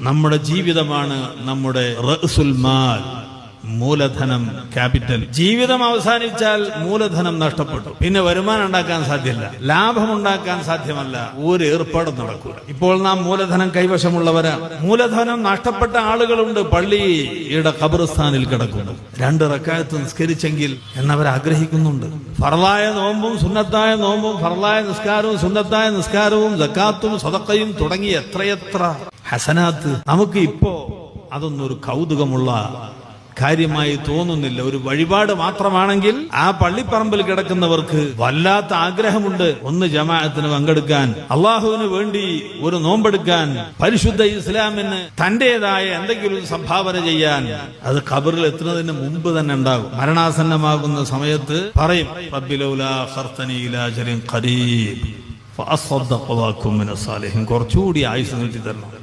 നമ്മുടെ ജീവിതമാണ് നമ്മുടെ റഅ്സുൽ മാൽ, മൂലധനം, ക്യാപിറ്റൽ. ജീവിതം അവസാനിച്ചാൽ മൂലധനം നഷ്ടപ്പെട്ടു, പിന്നെ വരുമാനം ഉണ്ടാക്കാൻ സാധ്യമല്ല, ലാഭമുണ്ടാക്കാൻ സാധ്യമല്ല, ഒരു ഏർപ്പാടും നടക്കൂല. ഇപ്പോൾ നാം മൂലധനം കൈവശമുള്ളവരാണ്. മൂലധനം നഷ്ടപ്പെട്ട ആളുകളുണ്ട്, പള്ളിയുടെ ഖബർസ്ഥാനിൽ കിടക്കുന്നു. 2 റക്അത്ത് നിസ്കരിച്ചെങ്കിൽ എന്നവർ ആഗ്രഹിക്കുന്നുണ്ട്. ഫർളായ നോമ്പും സുന്നത്തായ നോമ്പും, ഫർളായ നിസ്കാരവും സുന്നത്തായ നിസ്കാരവും, സക്കാത്തും സദഖയും തുടങ്ങി എത്രയെത്ര ഹസനാത്ത്. നമുക്ക് ഇപ്പോ അതൊന്നും ഒരു കൗതുകമുള്ള കാര്യമായി തോന്നുന്നില്ല. ഒരു വഴിപാട് മാത്രമാണെങ്കിൽ ആ പള്ളിപ്പറമ്പിൽ കിടക്കുന്നവർക്ക് വല്ലാത്ത ആഗ്രഹമുണ്ട്, ഒന്ന് ജമാഅത്തിന് പങ്കെടുക്കാൻ, അള്ളാഹുവിന് വേണ്ടി ഒരു നോമ്പെടുക്കാൻ, പരിശുദ്ധ ഇസ്ലാമിന് തന്റേതായ എന്തെങ്കിലും സംഭാവന ചെയ്യാൻ. അത് ഖബറിൽ എത്തുന്നതിന് മുമ്പ് തന്നെ ഉണ്ടാകും. മരണാസന്നമാകുന്ന സമയത്ത് പറയും, റബ്ബി ലൗലാ അഖർതനി ഇലാ അജലിൻ ഖരീബ് ഫഅസ്സദ്ദഖ വഅകുൻ മിനസ് സാലിഹിൻ. കുറച്ചുകൂടി ആയുസ് നീട്ടി തരണം.